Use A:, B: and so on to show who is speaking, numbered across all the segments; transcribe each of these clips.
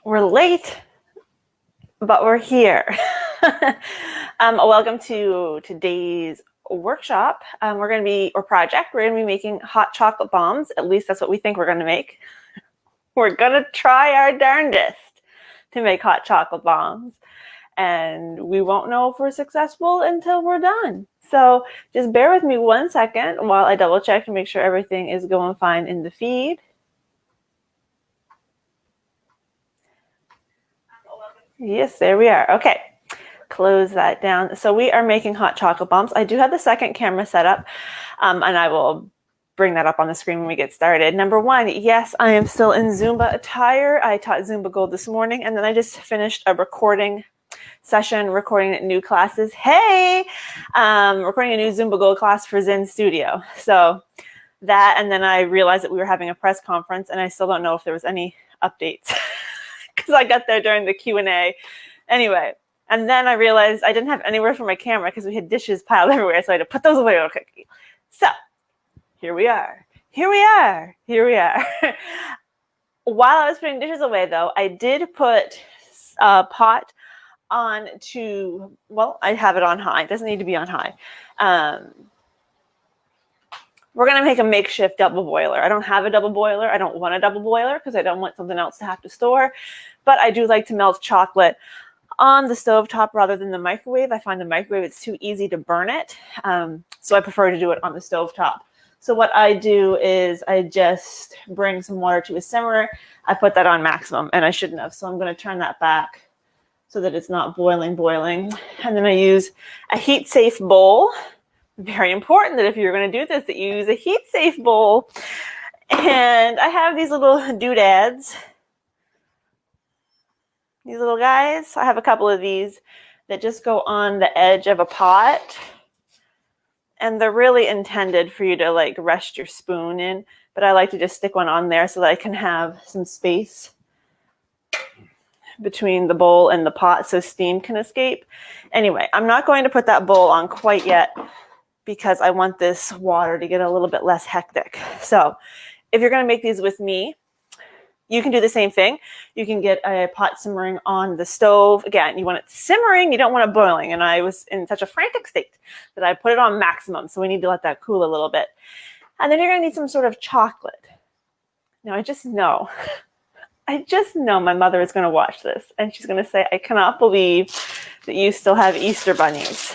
A: We're late, but we're here. Welcome to today's workshop. Or project. We're going to be making hot chocolate bombs. At least that's what we think we're going to make. We're going to try our darndest to make hot chocolate bombs. And we won't know if we're successful until we're done. So just bear with me 1 second while I double check to make sure everything is going fine in the feed. Yes, there we are. Okay, close that down. So we are making hot chocolate bombs. I do have the second camera set up, and I will bring that up on the screen when we get started. Number one, yes, I am still in Zumba attire. I taught Zumba Gold this morning, and then I just finished a recording session, recording new classes. Hey, recording a new Zumba Gold class for Zen Studio. So that, and then I realized that we were having a press conference, and I still don't know if there was any updates. Because I got there during the Q&A. Anyway, and then I realized I didn't have anywhere for my camera because we had dishes piled everywhere, so I had to put those away real quick. So here we are. While I was putting dishes away, though, I did put a pot on to, well, I have it on high. It doesn't need to be on high. We're going to make a makeshift double boiler. I don't have a double boiler. I don't want a double boiler because I don't want something else to have to store. But I do like to melt chocolate on the stovetop rather than the microwave. I find the microwave, it's too easy to burn it. So I prefer to do it on the stovetop. So what I do is I just bring some water to a simmer. I put that on maximum, and I shouldn't have. So I'm going to turn that back so that it's not boiling. And then I use a heat-safe bowl. Very important that if you're going to do this, that you use a heat-safe bowl. And I have these little doodads. These little guys. I have a couple of these that just go on the edge of a pot. And they're really intended for you to like rest your spoon in. But I like to just stick one on there so that I can have some space between the bowl and the pot so steam can escape. Anyway, I'm not going to put that bowl on quite yet, because I want this water to get a little bit less hectic. So if you're going to make these with me, you can do the same thing. You can get a pot simmering on the stove. Again, you want it simmering, you don't want it boiling. And I was in such a frantic state that I put it on maximum. So we need to let that cool a little bit. And then you're going to need some sort of chocolate. Now, I just know my mother is going to watch this. And she's going to say, I cannot believe that you still have Easter bunnies.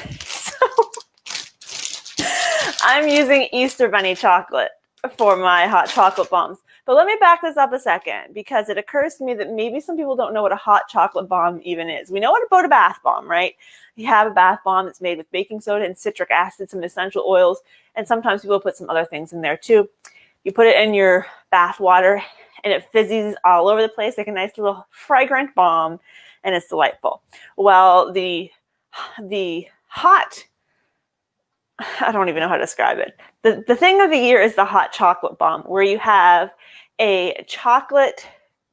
A: I'm using Easter bunny chocolate for my hot chocolate bombs. But let me back this up a second, because it occurs to me that maybe some people don't know what a hot chocolate bomb even is. We know what about a bath bomb, right? You have a bath bomb that's made with baking soda and citric acid, some essential oils, and sometimes people put some other things in there too. You put it in your bath water and it fizzes all over the place like a nice little fragrant bomb, and it's delightful. Well, the hot, I don't even know how to describe it. The thing of the year is the hot chocolate bomb, where you have a chocolate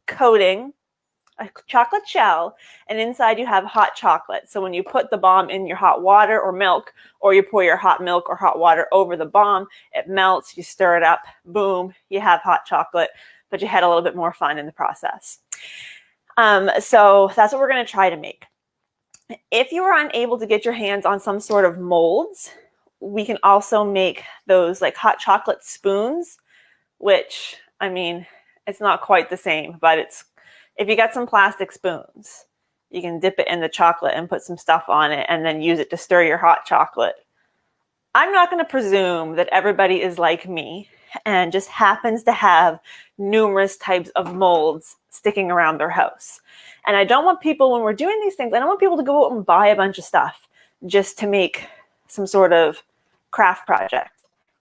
A: coating, a chocolate shell, and inside you have hot chocolate. So when you put the bomb in your hot water or milk, or you pour your hot milk or hot water over the bomb, it melts, you stir it up, boom, you have hot chocolate, but you had a little bit more fun in the process. So that's what we're going to try to make. If you are unable to get your hands on some sort of molds, we can also make those like hot chocolate spoons, which, I mean, it's not quite the same, but if you got some plastic spoons, you can dip it in the chocolate and put some stuff on it and then use it to stir your hot chocolate. I'm not going to presume that everybody is like me and just happens to have numerous types of molds sticking around their house. And I don't want people, when we're doing these things, I don't want people to go out and buy a bunch of stuff just to make some sort of craft project.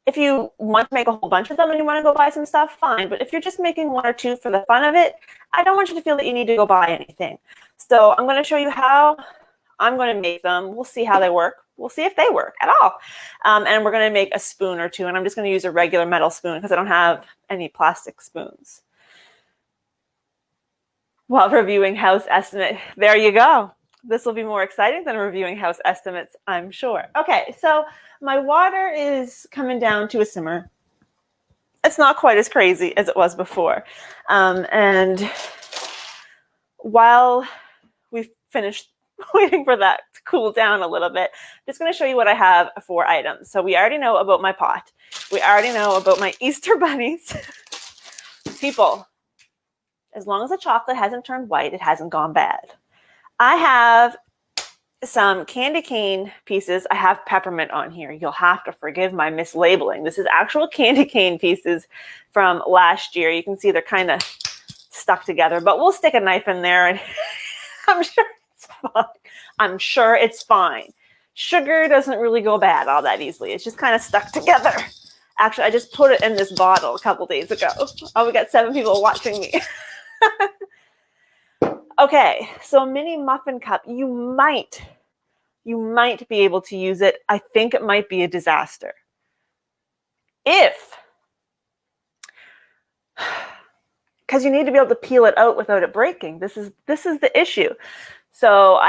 A: If you want to make a whole bunch of them and you want to go buy some stuff, fine. But if you're just making one or two for the fun of it, I don't want you to feel that you need to go buy anything. So I'm going to show you how I'm going to make them. We'll see how they work. We'll see if they work at all. And we're going to make a spoon or two. And I'm just going to use a regular metal spoon because I don't have any plastic spoons. While reviewing house estimate, there you go. This will be more exciting than reviewing house estimates, I'm sure. Okay, so my water is coming down to a simmer. It's not quite as crazy as it was before. And while we've finished waiting for that to cool down a little bit, I'm just going to show you what I have for items. So we already know about my pot. We already know about my Easter bunnies. People, as long as the chocolate hasn't turned white, it hasn't gone bad. I have some candy cane pieces. I have peppermint on here. You'll have to forgive my mislabeling. This is actual candy cane pieces from last year. You can see they're kind of stuck together, but we'll stick a knife in there and I'm sure it's fine. I'm sure it's fine. Sugar doesn't really go bad all that easily. It's just kind of stuck together. Actually, I just put it in this bottle a couple days ago. Oh, we got 7 people watching me. Okay, so a mini muffin cup. You might be able to use it. I think it might be a disaster. Because you need to be able to peel it out without it breaking. This is the issue. So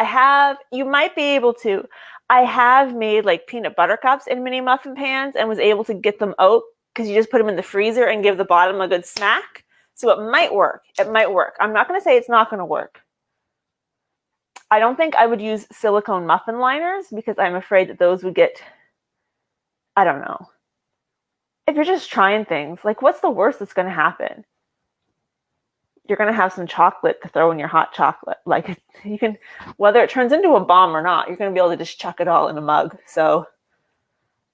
A: you might be able to. I have made like peanut butter cups in mini muffin pans and was able to get them out because you just put them in the freezer and give the bottom a good smack. So it might work. It might work. I'm not going to say it's not going to work. I don't think I would use silicone muffin liners because I'm afraid that those would get, I don't know. If you're just trying things, like what's the worst that's going to happen? You're going to have some chocolate to throw in your hot chocolate. Like you can, whether it turns into a bomb or not, you're going to be able to just chuck it all in a mug. So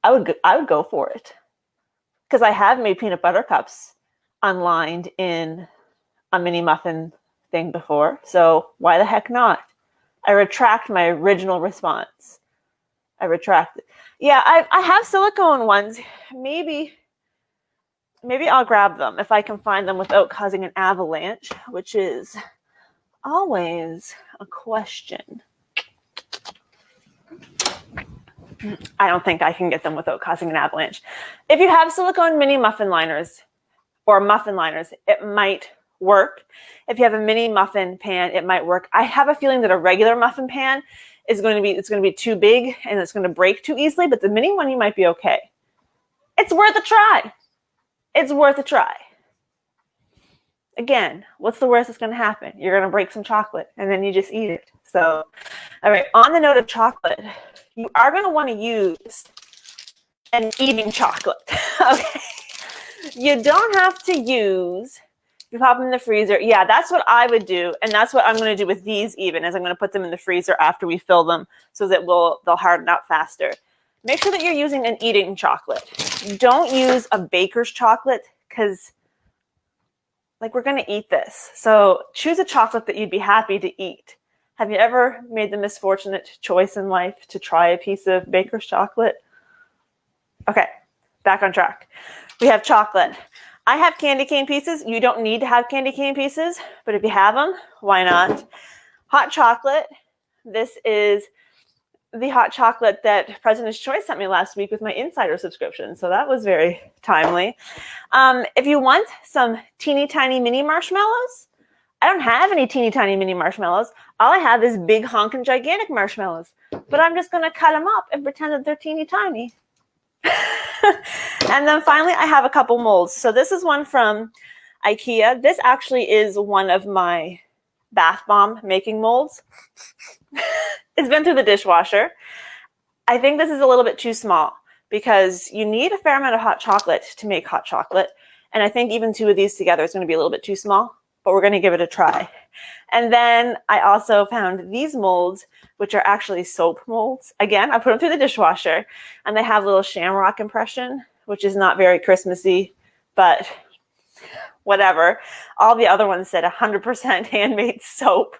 A: I would go for it. Because I have made peanut butter cups unlined in a mini muffin thing before. So why the heck not? I retract my original response. I retract it. Yeah, I have silicone ones. Maybe I'll grab them if I can find them without causing an avalanche, which is always a question. I don't think I can get them without causing an avalanche. If you have silicone mini muffin liners or muffin liners, it might work. If you have a mini muffin pan, it might work. I have a feeling that a regular muffin pan is going to be too big and it's going to break too easily, but the mini one, you might be okay. It's worth a try. It's worth a try. Again, what's the worst that's going to happen? You're going to break some chocolate and then you just eat it. So, all right, on the note of chocolate, you are going to want to use an eating chocolate. Okay. You don't have to use, you pop them in the freezer. Yeah, that's what I would do. And that's what I'm going to do with these even, is I'm going to put them in the freezer after we fill them so that they'll harden out faster. Make sure that you're using an eating chocolate. Don't use a baker's chocolate because like we're going to eat this. So choose a chocolate that you'd be happy to eat. Have you ever made the misfortunate choice in life to try a piece of baker's chocolate? Okay, back on track. We have chocolate. I have candy cane pieces. You don't need to have candy cane pieces, but if you have them, why not? Hot chocolate. This is the hot chocolate that President's Choice sent me last week with my insider subscription. So that was very timely. If you want some teeny tiny mini marshmallows, I don't have any teeny tiny mini marshmallows. All I have is big honking gigantic marshmallows, but I'm just going to cut them up and pretend that they're teeny tiny. And then finally, I have a couple molds. So this is one from IKEA. This actually is one of my bath bomb making molds. It's been through the dishwasher. I think this is a little bit too small because you need a fair amount of hot chocolate to make hot chocolate. And I think even 2 of these together is going to be a little bit too small, but we're going to give it a try. And then I also found these molds, which are actually soap molds. Again, I put them through the dishwasher and they have a little shamrock impression, which is not very Christmassy, but whatever. All the other ones said 100% handmade soap.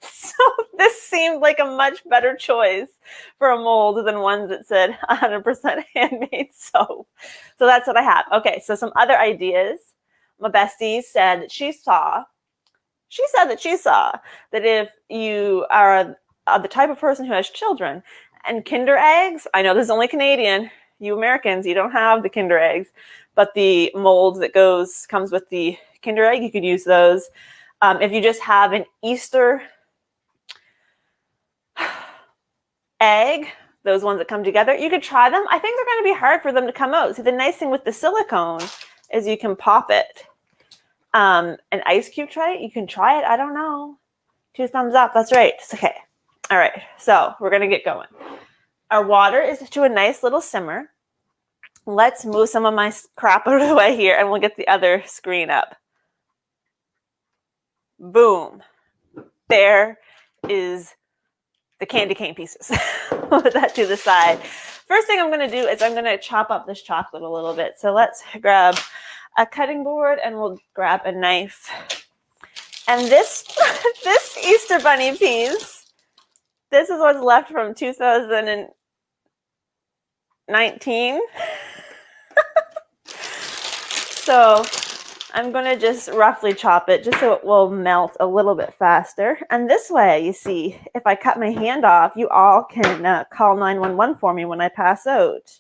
A: So this seemed like a much better choice for a mold than ones that said 100% handmade soap. So that's what I have. Okay, so some other ideas. My bestie said that she saw that if you are the type of person who has children and Kinder eggs, I know this is only Canadian, you Americans, you don't have the Kinder eggs, but the mold that comes with the Kinder egg, you could use those. If you just have an Easter egg, those ones that come together, you could try them. I think they're going to be hard for them to come out. See, the nice thing with the silicone is you can pop it An ice cube tray, you can try it. I don't know. 2 thumbs up. That's right. It's okay. All right. So we're going to get going. Our water is to a nice little simmer. Let's move some of my crap out of the way here and we'll get the other screen up. Boom. There is the candy cane pieces. Put that to the side. First thing I'm going to do is I'm going to chop up this chocolate a little bit. So let's grab a cutting board and we'll grab a knife. And this Easter bunny piece, this is what's left from 2019. So I'm going to just roughly chop it just so it will melt a little bit faster. And this way, you see, if I cut my hand off, you all can call 911 for me when I pass out.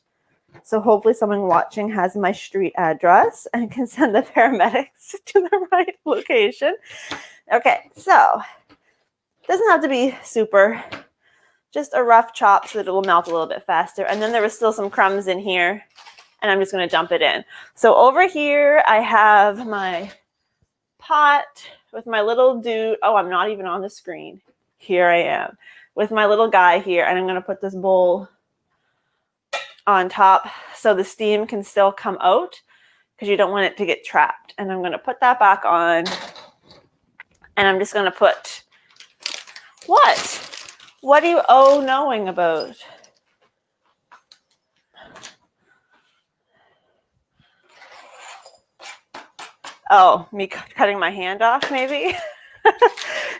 A: So hopefully someone watching has my street address and can send the paramedics to the right location. Okay, so it doesn't have to be super, just a rough chop so that it will melt a little bit faster. And then there was still some crumbs in here. And I'm just going to dump it in. So over here, I have my pot with my little dude. Oh, I'm not even on the screen. Here I am with my little guy here. And I'm going to put this bowl on top so the steam can still come out because you don't want it to get trapped. And I'm going to put that back on. And I'm just going to put, what? What do you knowing about? Oh, me cutting my hand off, maybe?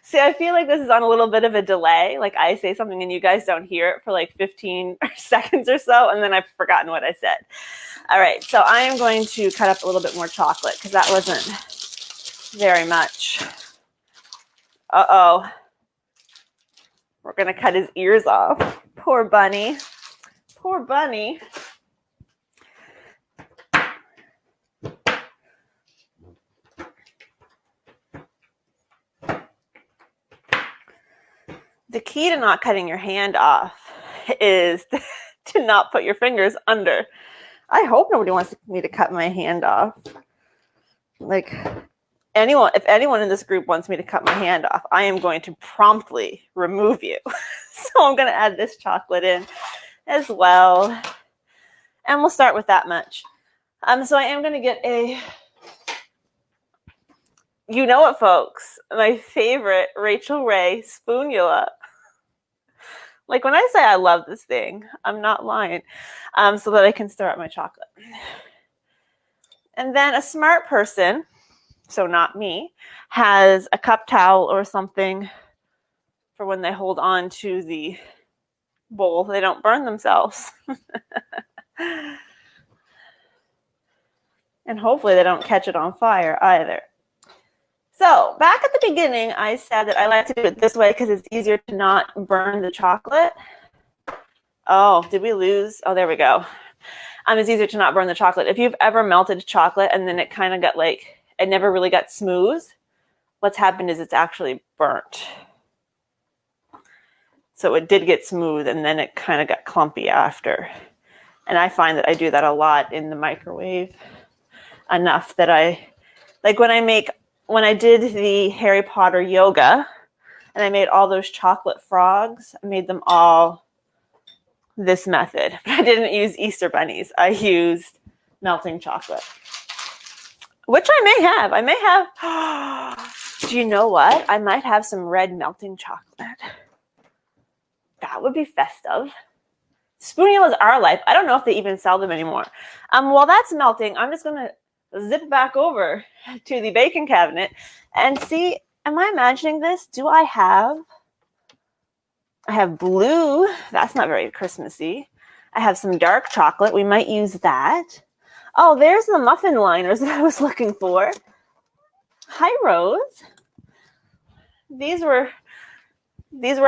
A: See, I feel like this is on a little bit of a delay. Like I say something and you guys don't hear it for like 15 seconds or so, and then I've forgotten what I said. All right, so I am going to cut up a little bit more chocolate because that wasn't very much. Uh-oh. We're going to cut his ears off. Poor bunny. Poor bunny. The key to not cutting your hand off is to not put your fingers under. I hope nobody wants me to cut my hand off. Like anyone, if anyone in this group wants me to cut my hand off, I am going to promptly remove you. So I'm going to add this chocolate in as well. And we'll start with that much. So I am going to get a, you know it, folks, my favorite Rachel Ray spoonula. Like when I say I love this thing, I'm not lying, so that I can stir up my chocolate. And then a smart person, so not me, has a cup towel or something for when they hold on to the bowl, they don't burn themselves. And hopefully they don't catch it on fire either. So back at the beginning, I said that I like to do it this way because it's easier to not burn the chocolate. Oh, did we lose? Oh, there we go. It's easier to not burn the chocolate. If you've ever melted chocolate and then it kind of got like, it never really got smooth, what's happened is it's actually burnt. So it did get smooth and then it kind of got clumpy after. And I find that I do that a lot in the microwave, enough that I, like when I did the Harry Potter yoga and I made all those chocolate frogs, I made them all this method. But I didn't use Easter bunnies. I used melting chocolate, which I may have. Do you know what? I might have some red melting chocolate. That would be festive. Spoonulas are life. I don't know if they even sell them anymore. While that's melting, I'm just going to zip back over to the baking cabinet and see, am I imagining this? I have blue. That's not very Christmassy. I have some dark chocolate. We might use that. Oh, there's the muffin liners that I was looking for. Hi, Rose. These were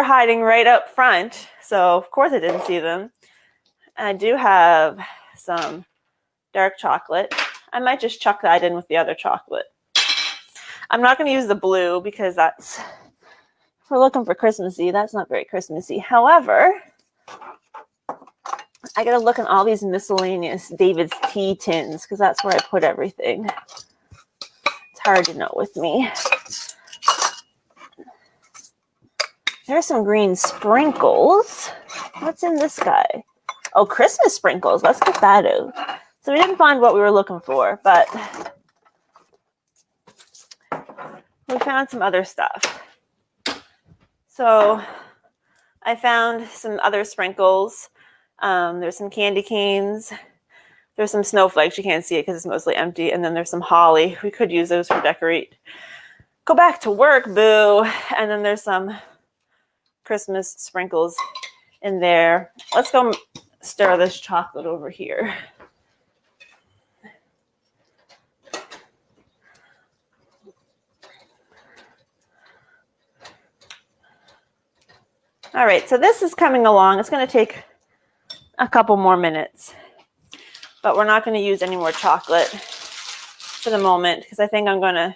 A: hiding right up front, so of course I didn't see them. And I do have some dark chocolate. I might just chuck that in with the other chocolate. I'm not going to use the blue because that's, if we're looking for Christmassy, that's not very Christmassy. However, I got to look in all these miscellaneous David's tea tins because that's where I put everything. It's hard to know with me. There's some green sprinkles. What's in this guy? Oh, Christmas sprinkles. Let's get that out. So we didn't find what we were looking for, but we found some other stuff. So I found some other sprinkles. There's some candy canes. There's some snowflakes. You can't see it because it's mostly empty. And then there's some holly. We could use those for decorate. Go back to work, boo. And then there's some Christmas sprinkles in there. Let's go stir this chocolate over here. All right, so this is coming along. It's going to take a couple more minutes, but we're not going to use any more chocolate for the moment because I think I'm going to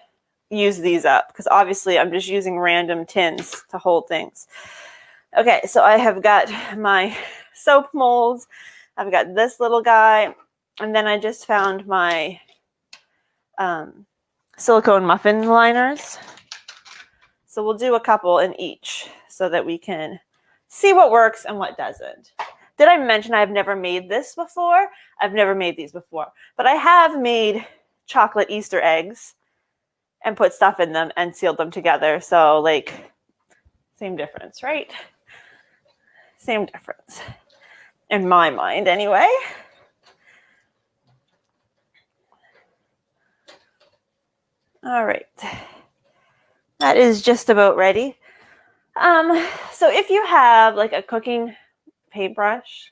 A: use these up because obviously I'm just using random tins to hold things. Okay, so I have got my soap molds. I've got this little guy, and then I just found my silicone muffin liners. So we'll do a couple in each so that we can see what works and what doesn't. Did I mention I've never made this before? I've never made these before, but I have made chocolate Easter eggs and put stuff in them and sealed them together. So like, same difference, right? Same difference. In my mind, anyway. All right. That is just about ready. So if you have like a cooking paintbrush,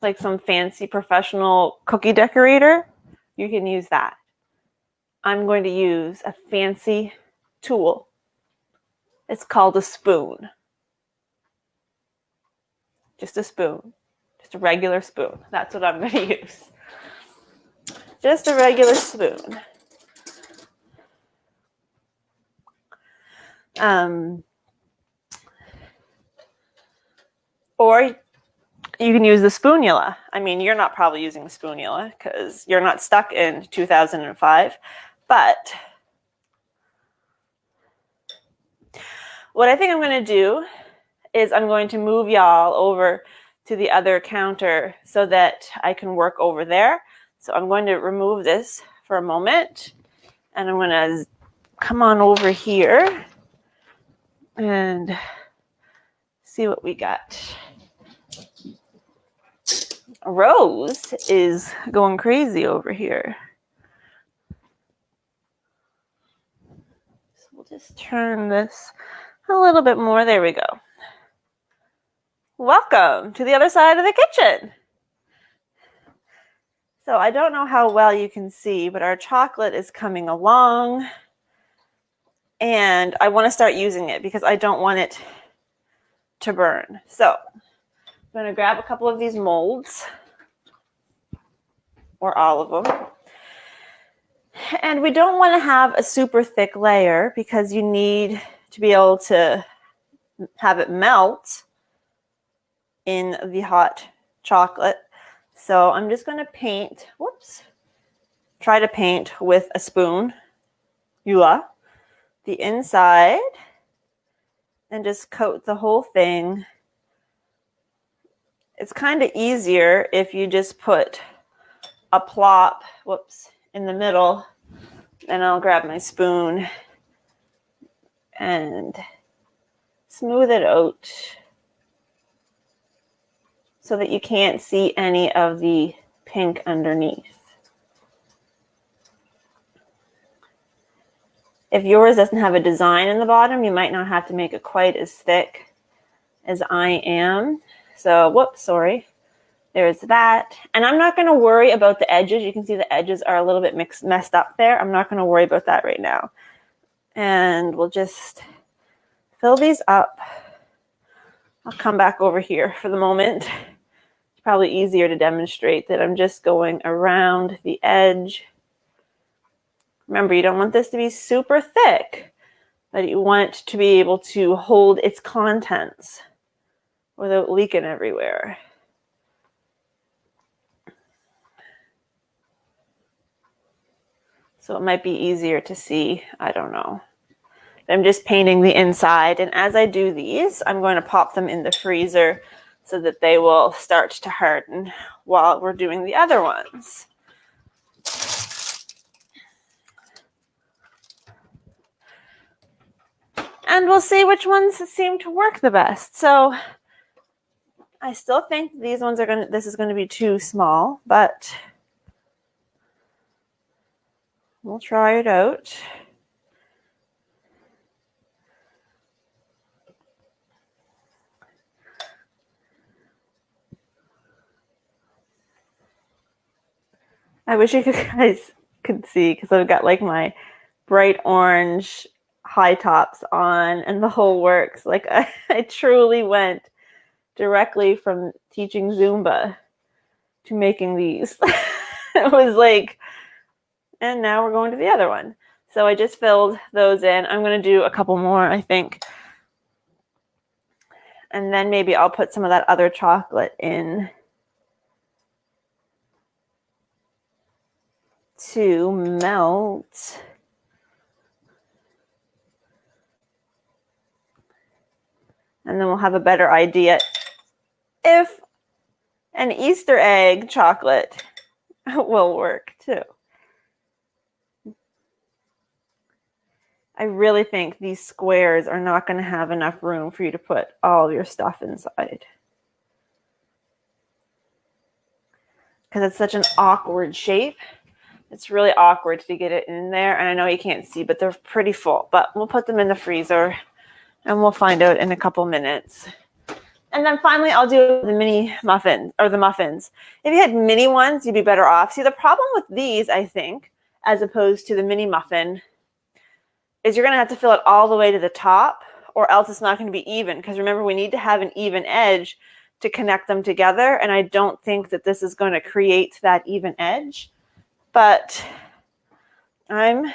A: like some fancy professional cookie decorator, you can use that. I'm going to use a fancy tool. It's called a spoon. Just a spoon. Just a regular spoon. That's what I'm going to use. Just a regular spoon. Or you can use the spoonula. I mean, you're not probably using the spoonula because you're not stuck in 2005. But what I think I'm going to do is I'm going to move y'all over to the other counter so that I can work over there. So I'm going to remove this for a moment. And I'm going to come on over here and see what we got. Rose is going crazy over here. So we'll just turn this a little bit more. There we go. Welcome to the other side of the kitchen. So I don't know how well you can see, but our chocolate is coming along. And I want to start using it because I don't want it to burn. So I'm going to grab a couple of these molds, or all of them. And we don't want to have a super thick layer because you need to be able to have it melt in the hot chocolate. So I'm just going to paint, try to paint with a spoon, the inside, and just coat the whole thing. It's kind of easier if you just put a plop, in the middle, and I'll grab my spoon and smooth it out so that you can't see any of the pink underneath. If yours doesn't have a design in the bottom, you might not have to make it quite as thick as I am. So, there's that. And I'm not going to worry about the edges. You can see the edges are a little bit messed up there. I'm not going to worry about that right now. And we'll just fill these up. I'll come back over here for the moment. It's probably easier to demonstrate that I'm just going around the edge. Remember, you don't want this to be super thick, but you want it to be able to hold its contents without leaking everywhere. So it might be easier to see. I don't know. I'm just painting the inside. And as I do these, I'm going to pop them in the freezer so that they will start to harden while we're doing the other ones. And we'll see which ones seem to work the best. So I still think these ones are this is going to be too small, but we'll try it out. I wish you guys could see, because I've got like my bright orange high tops on and the whole works. Like I truly went directly from teaching Zumba to making these. It was like, and now we're going to the other one. So I just filled those in. I'm going to do a couple more, I think. And then maybe I'll put some of that other chocolate in to melt. And then we'll have a better idea if an Easter egg chocolate will work too. I really think these squares are not going to have enough room for you to put all of your stuff inside, because it's such an awkward shape. It's really awkward to get it in there. And I know you can't see, but they're pretty full. But we'll put them in the freezer and we'll find out in a couple minutes. And then finally, I'll do the mini muffins, or the muffins. If you had mini ones, you'd be better off. See, the problem with these, I think, as opposed to the mini muffin, is you're going to have to fill it all the way to the top, or else it's not going to be even. Because remember, we need to have an even edge to connect them together. And I don't think that this is going to create that even edge. But I'm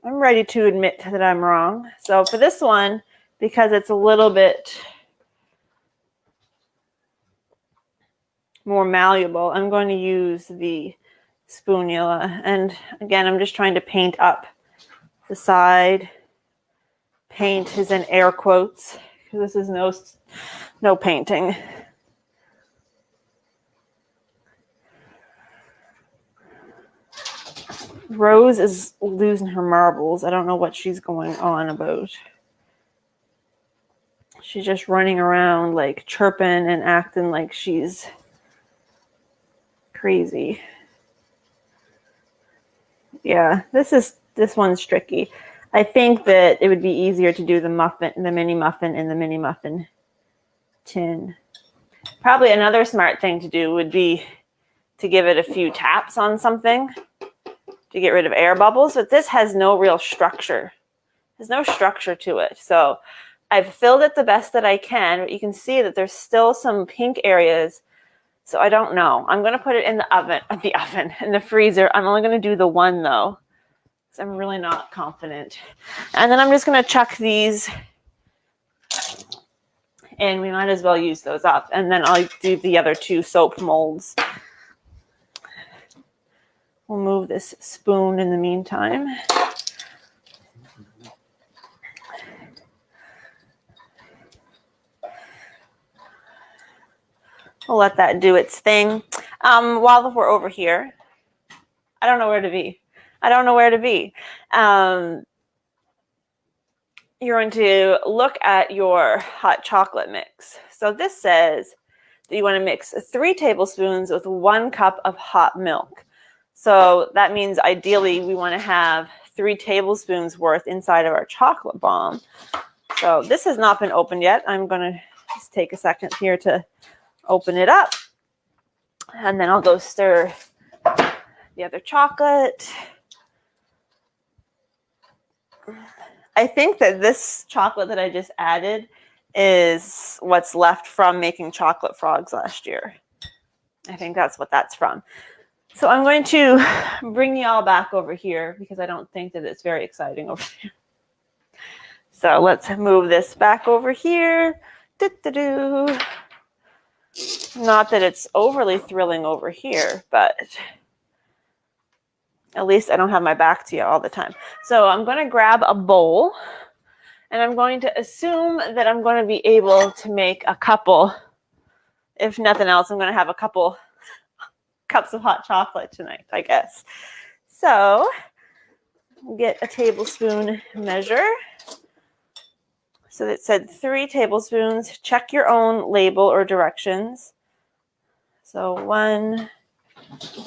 A: ready to admit that I'm wrong. So for this one, because it's a little bit more malleable, I'm going to use the spoonula. And again, I'm just trying to paint up the side. Paint is in air quotes, because this is no painting. Rose is losing her marbles. I don't know what she's going on about. She's just running around like chirping and acting like she's crazy. Yeah, this one's tricky. I think that it would be easier to do the mini muffin in the mini muffin tin. Probably another smart thing to do would be to give it a few taps on something to get rid of air bubbles, but this has no real structure. There's no structure to it. So I've filled it the best that I can, but you can see that there's still some pink areas. So I don't know. I'm going to put it in in the freezer. I'm only going to do the one though, because I'm really not confident. And then I'm just going to chuck these, and we might as well use those up. And then I'll do the other two soap molds. We'll move this spoon in the meantime. We'll let that do its thing. While we're over here, I don't know where to be. You're going to look at your hot chocolate mix. So this says that you want to mix 3 tablespoons with 1 cup of hot milk. So that means ideally we want to have 3 tablespoons worth inside of our chocolate bomb. So this has not been opened yet. I'm going to just take a second here to open it up. And then I'll go stir the other chocolate. I think that this chocolate that I just added is what's left from making chocolate frogs last year. I think that's what that's from. So I'm going to bring y'all back over here, because I don't think that it's very exciting over there. So let's move this back over here. Not that it's overly thrilling over here, but At least I don't have my back to you all the time. So I'm going to grab a bowl, and I'm going to assume that I'm going to be able to make a couple. If nothing else, I'm going to have a couple cups of hot chocolate tonight, I guess. So get a tablespoon measure. So it said 3 tablespoons. Check your own label or directions. So 1.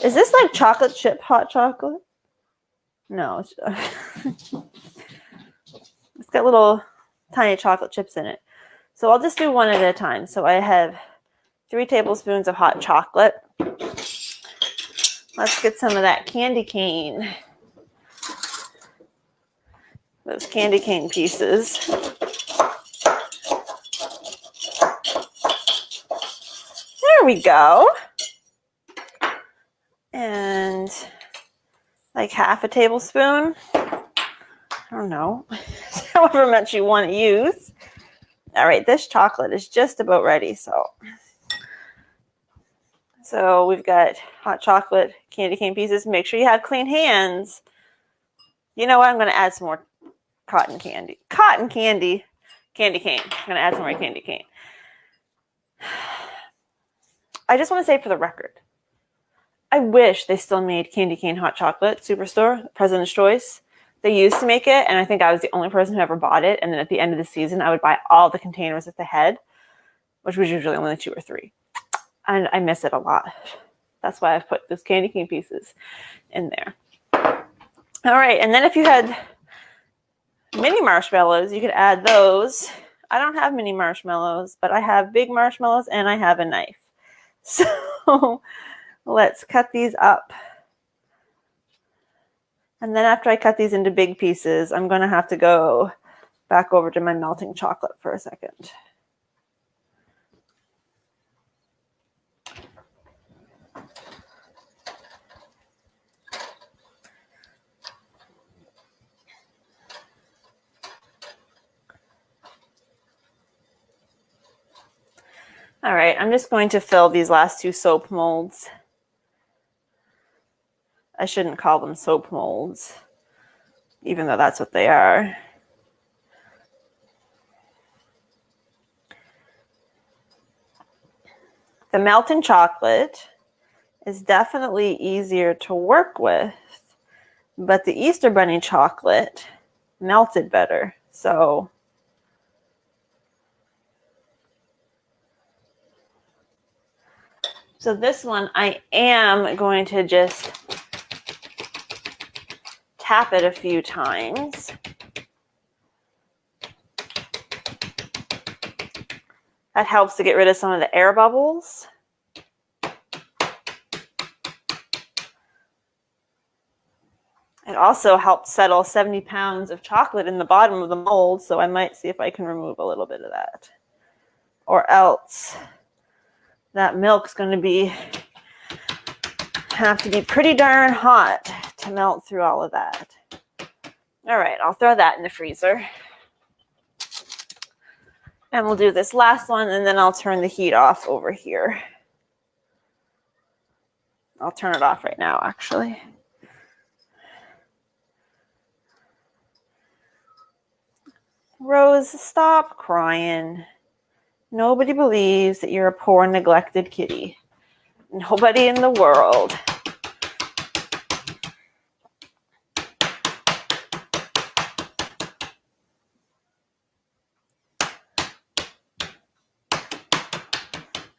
A: Is this like chocolate chip hot chocolate? No. It's got little tiny chocolate chips in it. So I'll just do 1 at a time. So I have 3 tablespoons of hot chocolate. Let's get some of that candy cane. Those candy cane pieces. There we go. And like half a tablespoon. I don't know. However much you want to use. All right, this chocolate is just about ready. So we've got hot chocolate, candy cane pieces. Make sure you have clean hands. You know what? I'm going to add some more cotton candy. Candy cane. I'm going to add some more candy cane. I just want to say for the record, I wish they still made candy cane hot chocolate, Superstore, President's Choice. They used to make it, and I think I was the only person who ever bought it. And then at the end of the season, I would buy all the containers that they had, which was usually only 2 or 3. And I miss it a lot. That's why I've put those candy cane pieces in there. All right, and then if you had mini marshmallows, you could add those. I don't have mini marshmallows, but I have big marshmallows and I have a knife. So let's cut these up. And then after I cut these into big pieces, I'm going to have to go back over to my melting chocolate for a second. All right, I'm just going to fill these last 2 soap molds. I shouldn't call them soap molds, even though that's what they are. The melting chocolate is definitely easier to work with, but the Easter Bunny chocolate melted better. So this one, I am going to just tap it a few times. That helps to get rid of some of the air bubbles. It also helps settle 70 pounds of chocolate in the bottom of the mold, so I might see if I can remove a little bit of that. Or else that milk's going to have to be pretty darn hot to melt through all of that. All right, I'll throw that in the freezer. And we'll do this last one, and then I'll turn the heat off over here. I'll turn it off right now, actually. Rose, stop crying. Nobody believes that you're a poor, neglected kitty. Nobody in the world.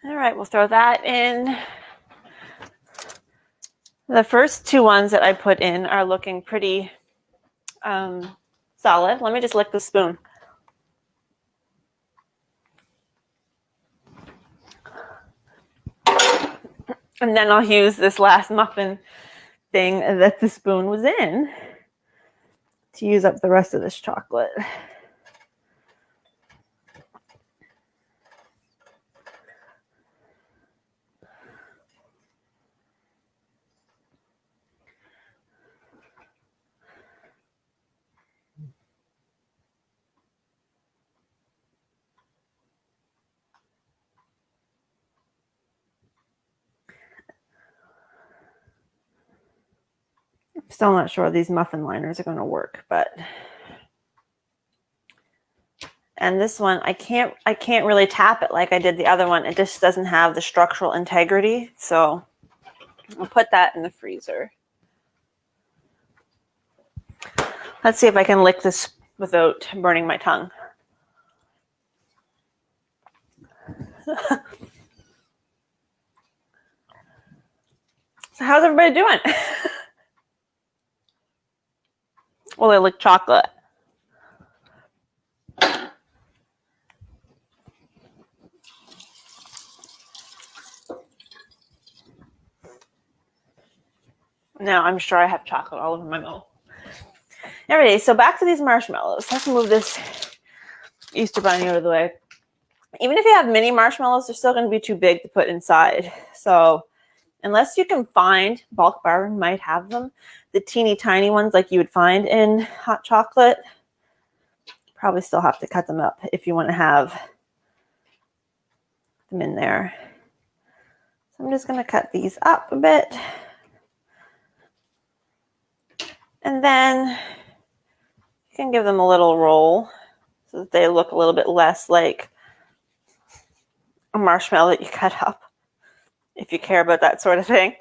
A: All right, we'll throw that in. The first 2 ones that I put in are looking pretty solid. Let me just lick the spoon. And then I'll use this last muffin thing that the spoon was in to use up the rest of this chocolate. Still not sure these muffin liners are going to work, but. And this one, I can't really tap it like I did the other one. It just doesn't have the structural integrity. So I'll put that in the freezer. Let's see if I can lick this without burning my tongue. So how's everybody doing? Well, they lick chocolate. Now I'm sure I have chocolate all over my mouth. Alrighty, so back to these marshmallows. Let's move this Easter bunny out of the way. Even if you have mini marshmallows, they're still going to be too big to put inside. So unless you can find, bulk barn might have them, the teeny tiny ones like you would find in hot chocolate, probably still have to cut them up if you want to have them in there. So I'm just going to cut these up a bit. And then you can give them a little roll so that they look a little bit less like a marshmallow that you cut up, if you care about that sort of thing.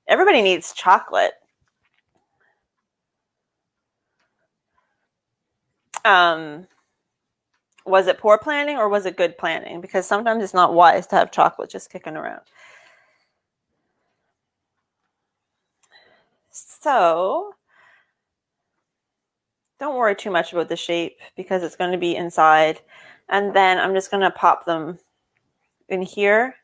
A: Everybody needs chocolate. Was it poor planning or was it good planning? Because sometimes it's not wise to have chocolate just kicking around. So don't worry too much about the shape because it's going to be inside. And then I'm just going to pop them in here.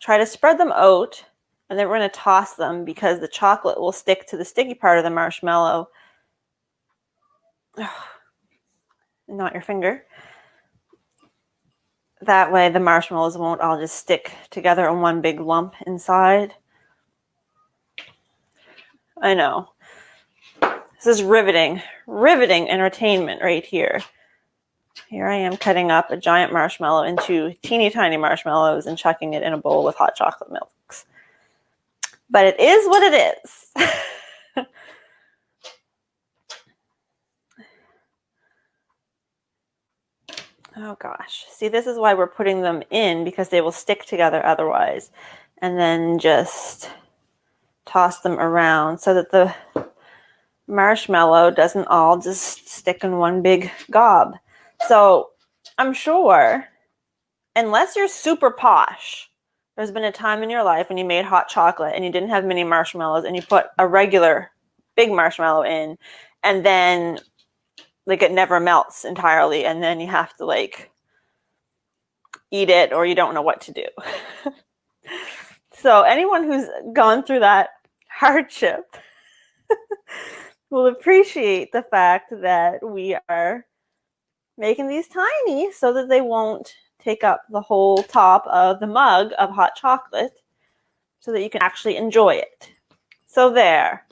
A: Try to spread them out. And then we're going to toss them because the chocolate will stick to the sticky part of the marshmallow. Not your finger. That way the marshmallows won't all just stick together in one big lump inside. I know. This is riveting entertainment right here. Here I am cutting up a giant marshmallow into teeny tiny marshmallows and chucking it in a bowl with hot chocolate milks. But it is what it is. Oh gosh. See, this is why we're putting them in, because they will stick together otherwise. And then just toss them around so that the marshmallow doesn't all just stick in one big gob. So I'm sure, unless you're super posh, there's been a time in your life when you made hot chocolate and you didn't have mini marshmallows and you put a regular big marshmallow in, and then like it never melts entirely, and then you have to like eat it or you don't know what to do. So anyone who's gone through that hardship will appreciate the fact that we are making these tiny so that they won't take up the whole top of the mug of hot chocolate, so that you can actually enjoy it. So there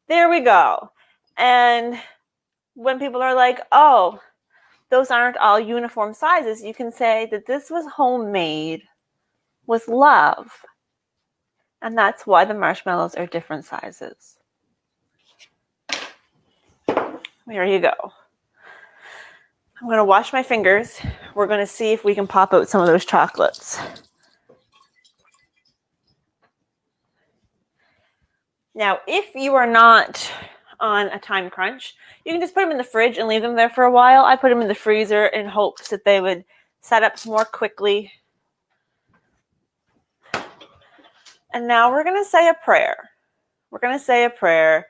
A: we go. And when people are like, oh, those aren't all uniform sizes, you can say that this was homemade with love. And that's why the marshmallows are different sizes. There you go. I'm going to wash my fingers. We're going to see if we can pop out some of those chocolates. Now, if you are not on a time crunch, you can just put them in the fridge and leave them there for a while. I put them in the freezer in hopes that they would set up more quickly. And now we're going to say a prayer. We're going to say a prayer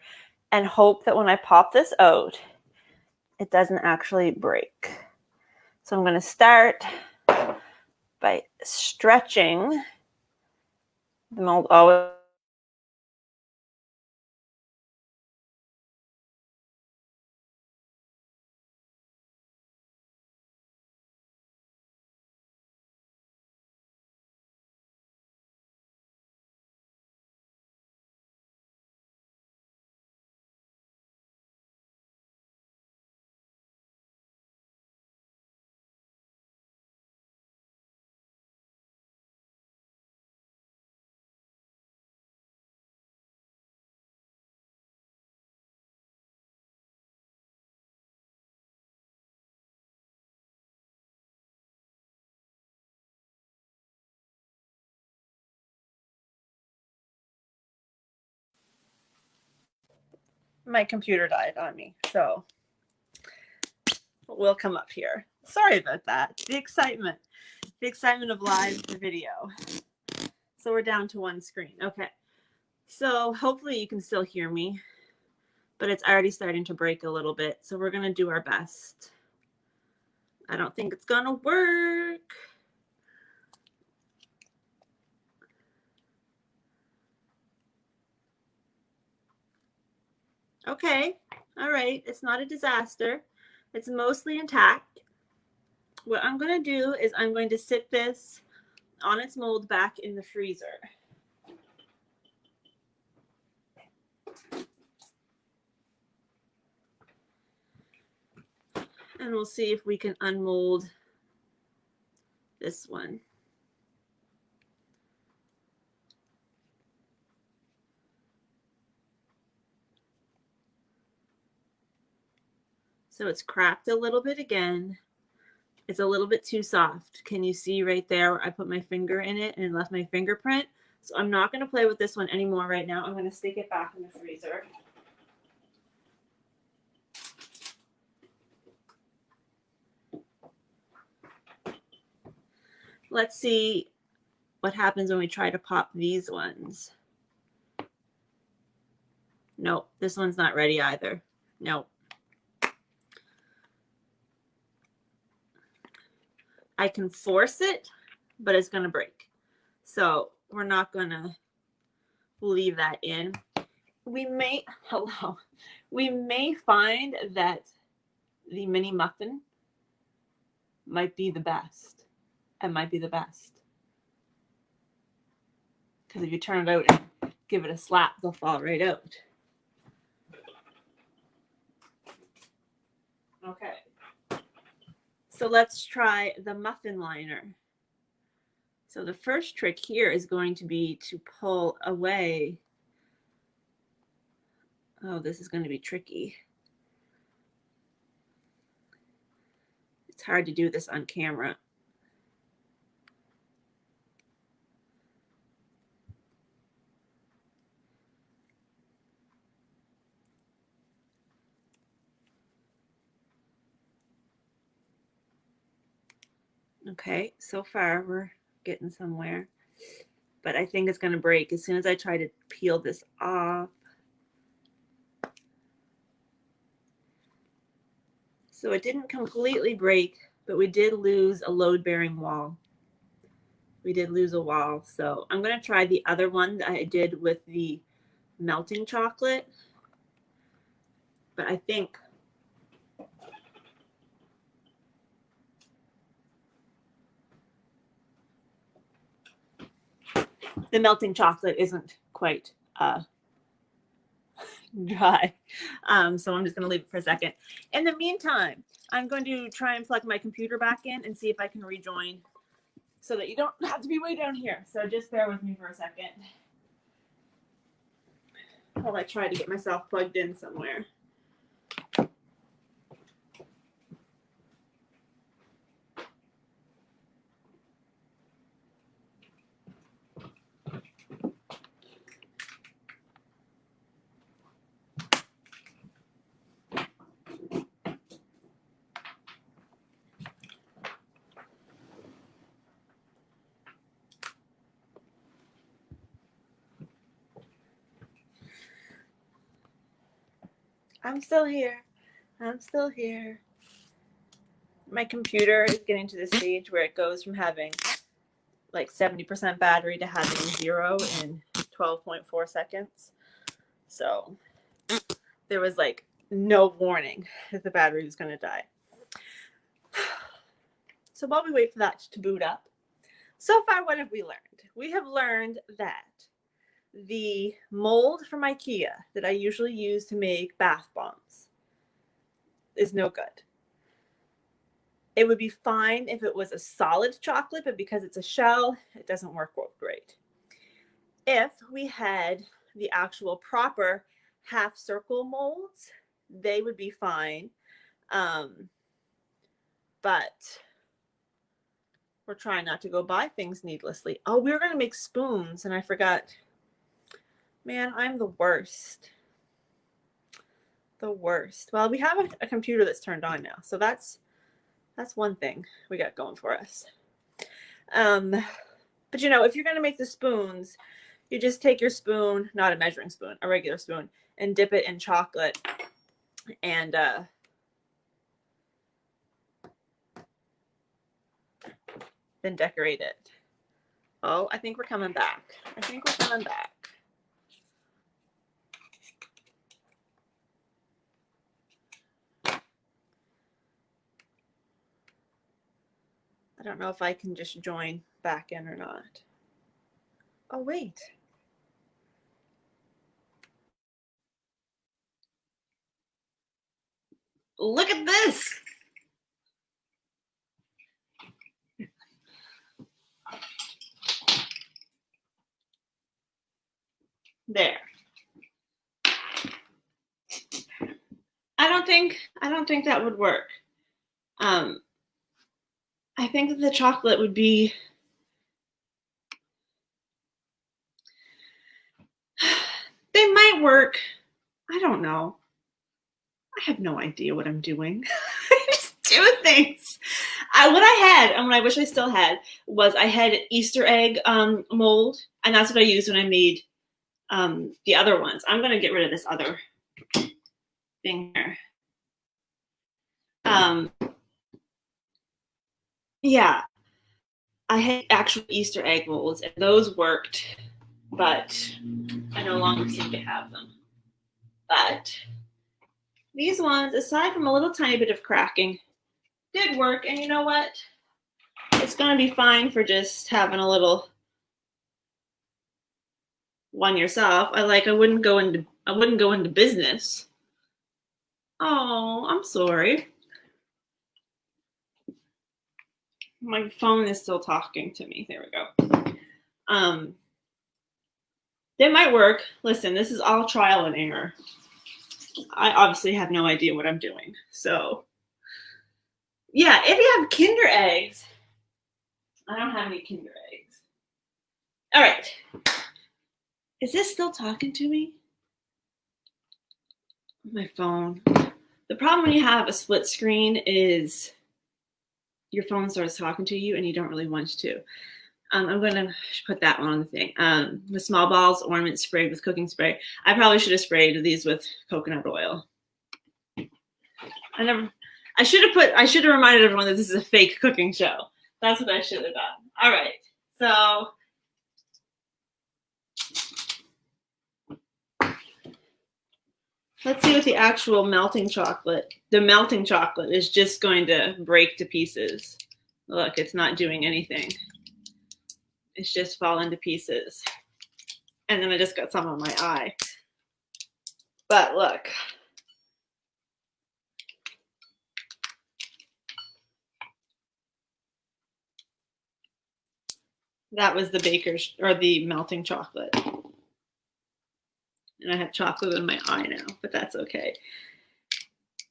A: and hope that when I pop this out, it doesn't actually break. So I'm going to start by stretching the mold always. my computer died on me, so we'll come up here. Sorry about that. The excitement of live video. So we're down to one screen. Okay. So hopefully you can still hear me, but it's already starting to break a little bit. So we're going to do our best. I don't think it's going to work. Okay. All right. It's not a disaster. It's mostly intact. What I'm going to do is I'm going to sit this on its mold back in the freezer. And we'll see if we can unmold this one. So it's cracked a little bit again. It's a little bit too soft. Can you see right there where I put my finger in it and it left my fingerprint? So I'm not going to play with this one anymore right now. I'm going to stick it back in the freezer. Let's see what happens when we try to pop these ones. Nope, this one's not ready either. Nope. I can force it, but it's going to break. So we're not going to leave that in. We may find that the mini muffin might be the best. It might be the best. Because if you turn it out and give it a slap, they'll fall right out. Okay. So let's try the muffin liner. So the first trick here is going to be to pull away. Oh, this is going to be tricky. It's hard to do this on camera. Okay, so far we're getting somewhere, but I think it's going to break as soon as I try to peel this off. So it didn't completely break, but we did lose a load-bearing wall. We did lose a wall. So I'm going to try the other one that I did with the melting chocolate, but I think the melting chocolate isn't quite dry. So I'm just going to leave it for a second. In the meantime, I'm going to try and plug my computer back in and see if I can rejoin so that you don't have to be way down here. So just bear with me for a second while I try to get myself plugged in somewhere. I'm still here. I'm still here. My computer is getting to the stage where it goes from having like 70% battery to having 0 in 12.4 seconds. So there was like no warning that the battery was going to die. So while we wait for that to boot up, so far what have we learned? We have learned that the mold from IKEA that I usually use to make bath bombs is no good. It would be fine if it was a solid chocolate, but because it's a shell, it doesn't work great. If we had the actual proper half circle molds, they would be fine. But we're trying not to go buy things needlessly. Oh, we were going to make spoons and I forgot. Man, I'm the worst. The worst. Well, we have a computer that's turned on now, so that's one thing we got going for us. But you know, if you're gonna make the spoons, you just take your spoon, not a measuring spoon, a regular spoon, and dip it in chocolate, and then decorate it. Oh, I think we're coming back. I don't know if I can just join back in or not. Oh, wait. Look at this. There. I don't think that would work. I think that the chocolate would be they might work. I don't know. I have no idea what I'm doing. I just do things. What I had, and what I wish I still had, was I had Easter egg mold, and that's what I used when I made the other ones. I'm going to get rid of this other thing here. Yeah, I had actual Easter egg molds, and those worked, but I no longer seem to have them. But these ones, aside from a little tiny bit of cracking, did work. And you know what? It's going to be fine for just having a little one yourself. I wouldn't go into business. Oh, I'm sorry. My phone is still talking to me. There we go. That might work. Listen, this is all trial and error. I obviously have no idea what I'm doing. So, yeah, if you have Kinder eggs, I don't have any Kinder eggs. All right. Is this still talking to me? My phone. The problem when you have a split screen is your phone starts talking to you and you don't really want to. I'm going to put that one on the thing. The small balls ornament sprayed with cooking spray. I probably should have sprayed these with coconut oil. I should have reminded everyone that this is a fake cooking show. That's what I should have done. All right. So let's see what the actual melting chocolate. The melting chocolate is just going to break to pieces. Look, it's not doing anything. It's just falling to pieces. And then I just got some on my eye. But look. That was the baker's, or the melting chocolate. And I have chocolate in my eye now, but that's okay.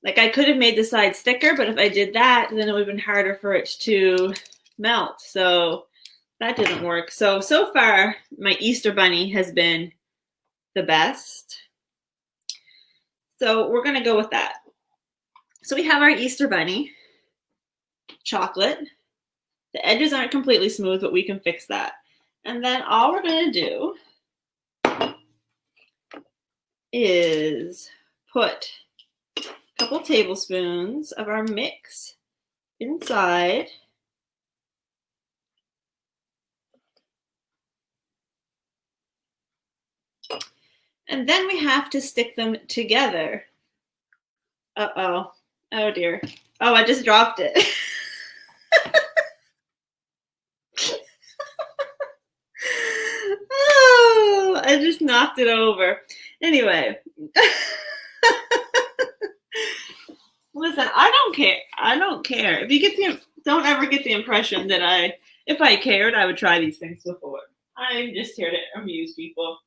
A: Like, I could have made the sides thicker, but if I did that, then it would have been harder for it to melt. So that didn't work. So far, my Easter bunny has been the best. So we're going to go with that. So we have our Easter bunny chocolate. The edges aren't completely smooth, but we can fix that. And then all we're going to do is put a couple tablespoons of our mix inside. And then we have to stick them together. Uh-oh. Oh, dear. Oh, I just dropped it. Oh, I just knocked it over. Anyway. Listen, I don't care. I don't care. If you get don't ever get the impression that if I cared, I would try these things before. I'm just here to amuse people.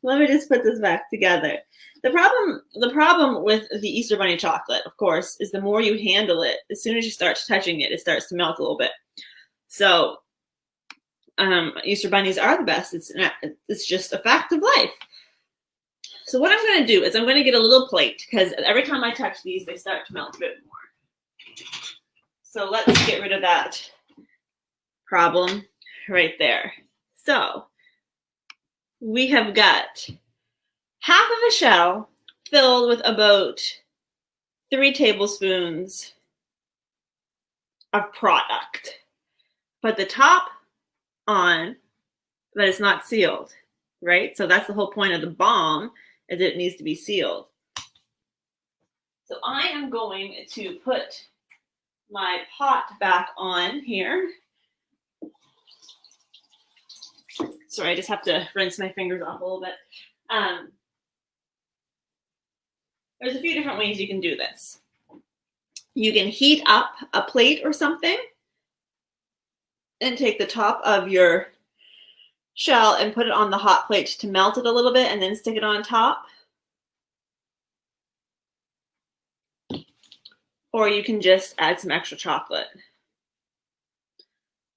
A: Let me just put this back together. The problem with the Easter bunny chocolate, of course, is the more you handle it, as soon as you start touching it, it starts to melt a little bit. So Easter bunnies are the best. It's just a fact of life. So what I'm going to do is I'm going to get a little plate because every time I touch these, they start to melt a bit more. So let's get rid of that problem right there. So we have got half of a shell filled with about 3 tablespoons of product. Put the top on, but it's not sealed, right? So that's the whole point of the bomb, is it needs to be sealed. So I am going to put my pot back on here. Sorry, I just have to rinse my fingers off a little bit. There's a few different ways you can do this. You can heat up a plate or something and take the top of your shell and put it on the hot plate to melt it a little bit and then stick it on top. Or you can just add some extra chocolate.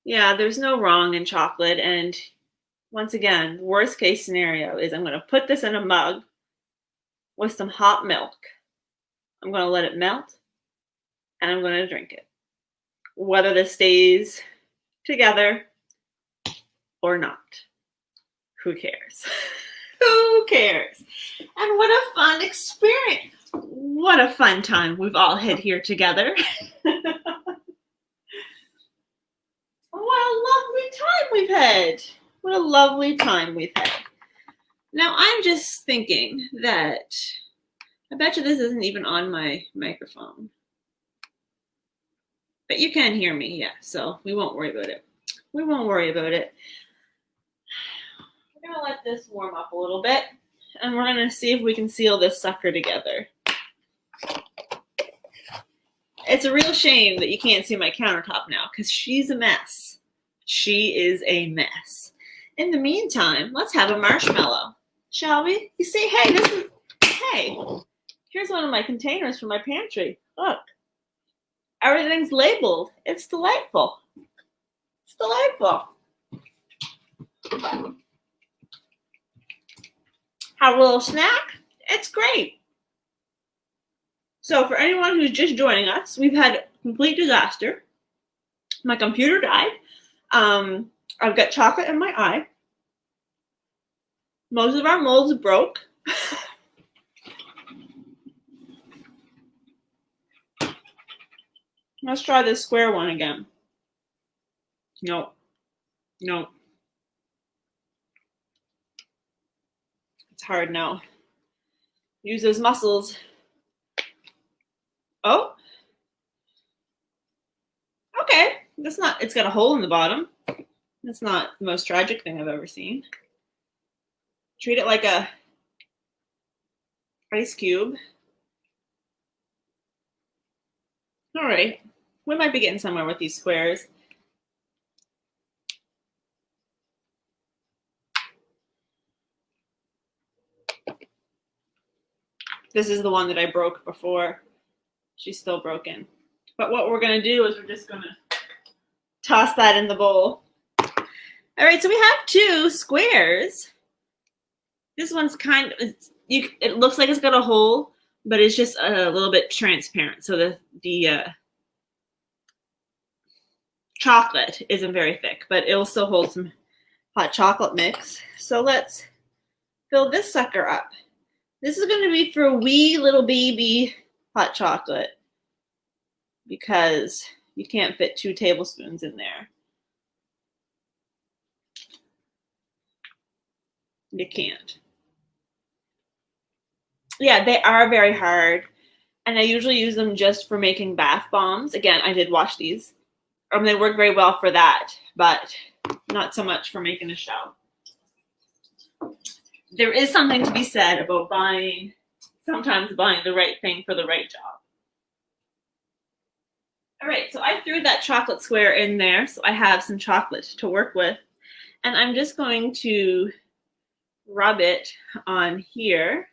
A: Yeah, there's no wrong in chocolate. And once again, worst case scenario is I'm going to put this in a mug with some hot milk. I'm going to let it melt and I'm going to drink it. Whether this stays together or not, who cares? Who cares? And what a fun experience. What a fun time we've all had here together. What a lovely time we've had. What a lovely time we've had. Now I'm just thinking that I bet you this isn't even on my microphone. But you can hear me, yeah, so we won't worry about it. We won't worry about it. We're gonna let this warm up a little bit and we're gonna see if we can seal this sucker together. It's a real shame that you can't see my countertop now because she's a mess. She is a mess. In the meantime, let's have a marshmallow, shall we? You see, hey, here's one of my containers from my pantry. Look, everything's labeled. It's delightful. It's delightful. Have a little snack. It's great. So for anyone who's just joining us, we've had a complete disaster. My computer died. I've got chocolate in my eye. Most of our molds broke. Let's try this square one again. Nope. Nope. It's hard now. Use those muscles. Oh. Okay. That's not, it's got a hole in the bottom. That's not the most tragic thing I've ever seen. Treat it like a ice cube. All right. We might be getting somewhere with these squares. This is the one that I broke before. She's still broken. But what we're going to do is we're just going to toss that in the bowl. All right, so we have 2 squares. This one's kind of, it looks like it's got a hole, but it's just a little bit transparent. So the chocolate isn't very thick, but it'll still hold some hot chocolate mix. So let's fill this sucker up. This is going to be for wee little baby hot chocolate because you can't fit 2 tablespoons in there. You can't. Yeah, they are very hard. And I usually use them just for making bath bombs. Again, I did wash these. They work very well for that, but not so much for making a shell. There is something to be said about sometimes buying the right thing for the right job. All right, so I threw that chocolate square in there, so I have some chocolate to work with. And I'm just going to rub it on here.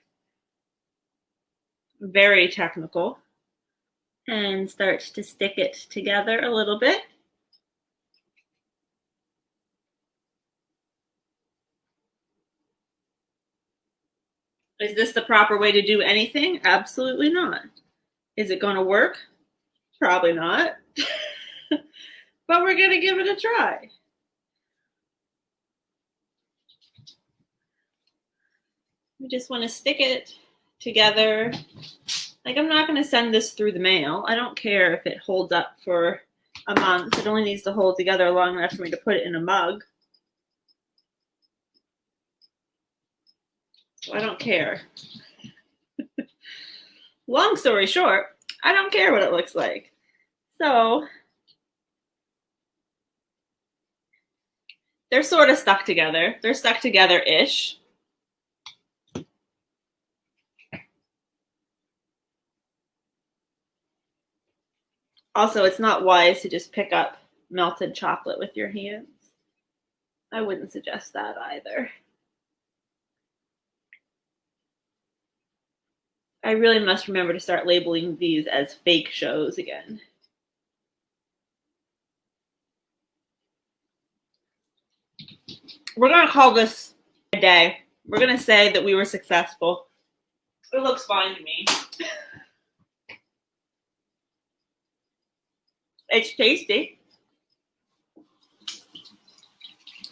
A: Very technical. And start to stick it together a little bit. Is this the proper way to do anything? Absolutely not. Is it going to work? Probably not. But we're going to give it a try. We just want to stick it together. Like, I'm not going to send this through the mail. I don't care if it holds up for a month. It only needs to hold together long enough for me to put it in a mug. So I don't care. Long story short, I don't care what it looks like. So they're sort of stuck together. They're stuck together-ish. Also, it's not wise to just pick up melted chocolate with your hands. I wouldn't suggest that either. I really must remember to start labeling these as fake shows again. We're going to call this a day. We're going to say that we were successful. It looks fine to me. It's tasty.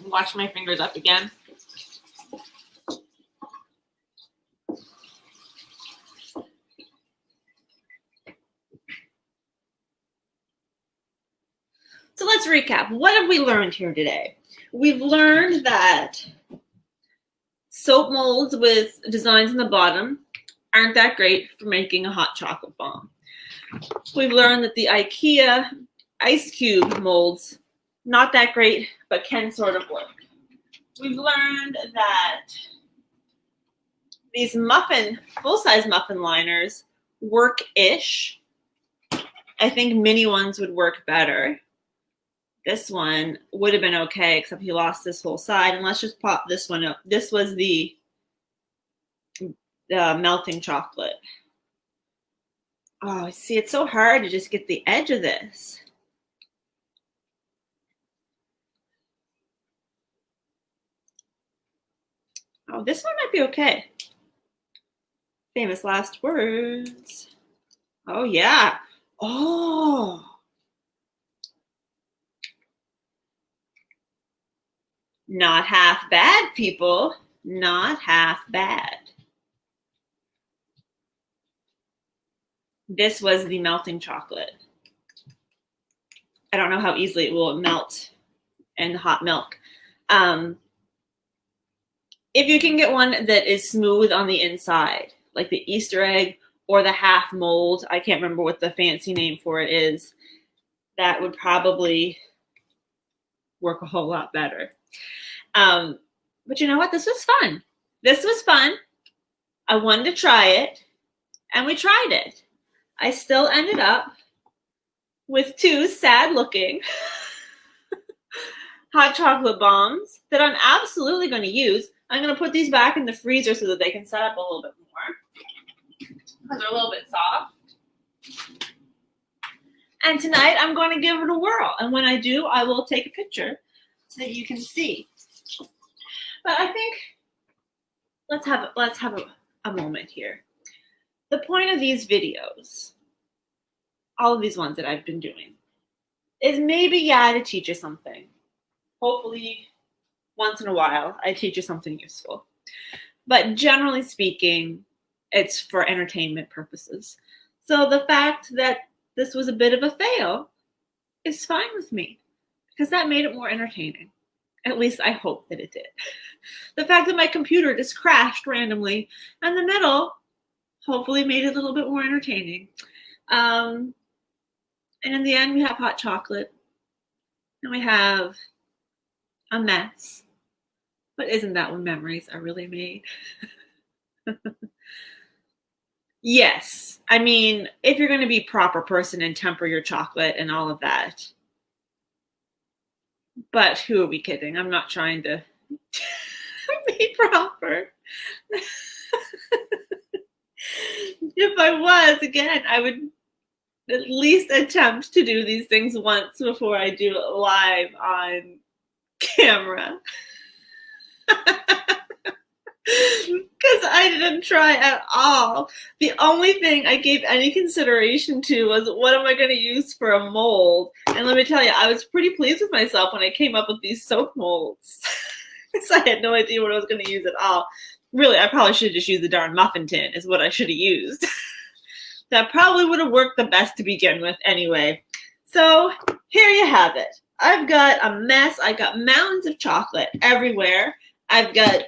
A: Wash my fingers up again. So let's recap. What have we learned here today? We've learned that soap molds with designs in the bottom aren't that great for making a hot chocolate bomb. We've learned that the IKEA ice cube molds, not that great, but can sort of work. We've learned that these full-size muffin liners work-ish. I think mini ones would work better. This one would have been okay, except he lost this whole side. And let's just pop this one up. This was the melting chocolate. Oh, see, it's so hard to just get the edge of this. Oh, this one might be okay. Famous last words. Oh, yeah. Oh. Not half bad, people. Not half bad. This was the melting chocolate. I don't know how easily it will melt in hot milk. If you can get one that is smooth on the inside, like the Easter egg or the half mold, I can't remember what the fancy name for it is, that would probably work a whole lot better. But you know what? This was fun. This was fun. I wanted to try it, and we tried it. I still ended up with 2 sad-looking hot chocolate bombs that I'm absolutely going to use. I'm going to put these back in the freezer so that they can set up a little bit more because they're a little bit soft. And tonight I'm going to give it a whirl. And when I do, I will take a picture so that you can see. But I think let's have a moment here. The point of these videos, all of these ones that I've been doing, is maybe, to teach you something. Hopefully, once in a while, I teach you something useful. But generally speaking, it's for entertainment purposes. So the fact that this was a bit of a fail is fine with me because that made it more entertaining. At least I hope that it did. The fact that my computer just crashed randomly in the middle hopefully made it a little bit more entertaining. And in the end, we have hot chocolate. And we have a mess. But isn't that when memories are really made? Yes. I mean, if you're going to be a proper person and temper your chocolate and all of that. But who are we kidding? I'm not trying to be proper. If I was, again, I would at least attempt to do these things once before I do it live on camera. Because I didn't try at all. The only thing I gave any consideration to was what am I going to use for a mold? And let me tell you, I was pretty pleased with myself when I came up with these soap molds. Because I had no idea what I was going to use at all. Really, I probably should have just used the darn muffin tin is what I should have used. That probably would have worked the best to begin with anyway. So here you have it. I've got a mess. I got mountains of chocolate everywhere. I've got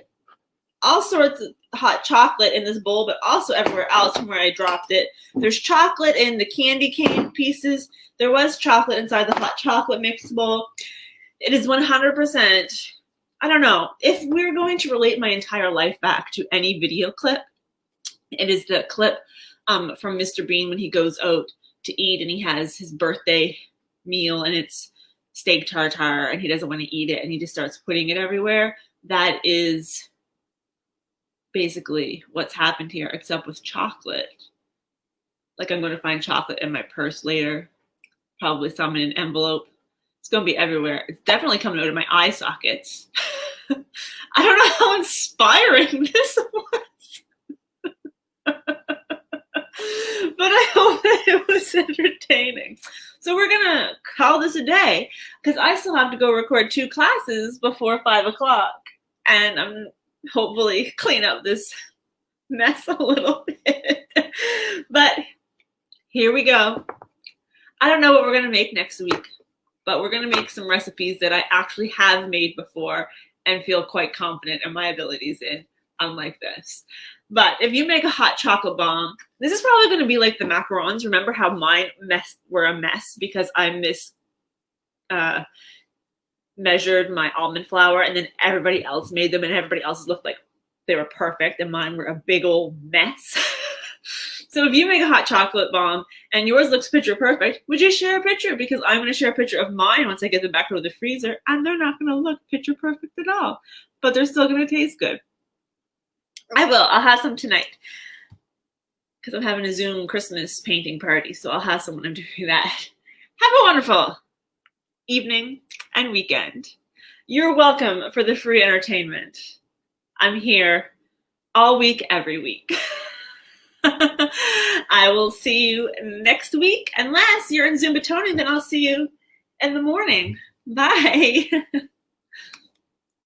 A: all sorts of hot chocolate in this bowl, but also everywhere else from where I dropped it. There's chocolate in the candy cane pieces. There was chocolate inside the hot chocolate mix bowl. It is 100%, I don't know, if we're going to relate my entire life back to any video clip, it is the clip from Mr. Bean when he goes out to eat and he has his birthday meal and it's steak tartare and he doesn't want to eat it and he just starts putting it everywhere. That is basically what's happened here, except with chocolate. Like I'm going to find chocolate in my purse later, probably some in an envelope. It's going to be everywhere. It's definitely coming out of my eye sockets. I don't know how inspiring this was. But I hope that it was entertaining. So we're going to call this a day because I still have to go record 2 classes before 5 o'clock. And I'm hopefully clean up this mess a little bit. But here we go. I don't know what we're going to make next week, but we're going to make some recipes that I actually have made before and feel quite confident in my abilities in, unlike this. But if you make a hot chocolate bomb, this is probably going to be like the macarons. Remember how mine were a mess because I measured my almond flour and then everybody else made them and everybody else looked like they were perfect and mine were a big old mess. So if you make a hot chocolate bomb and yours looks picture perfect, would you share a picture? Because I'm going to share a picture of mine once I get them back out of the freezer and they're not going to look picture perfect at all, but they're still going to taste good. I will. I'll have some tonight because I'm having a Zoom Christmas painting party, so I'll have some when I'm doing that. Have a wonderful evening and weekend. You're welcome for the free entertainment. I'm here all week, every week. I will see you next week. Unless you're in Zumbatoni, then I'll see you in the morning. Bye.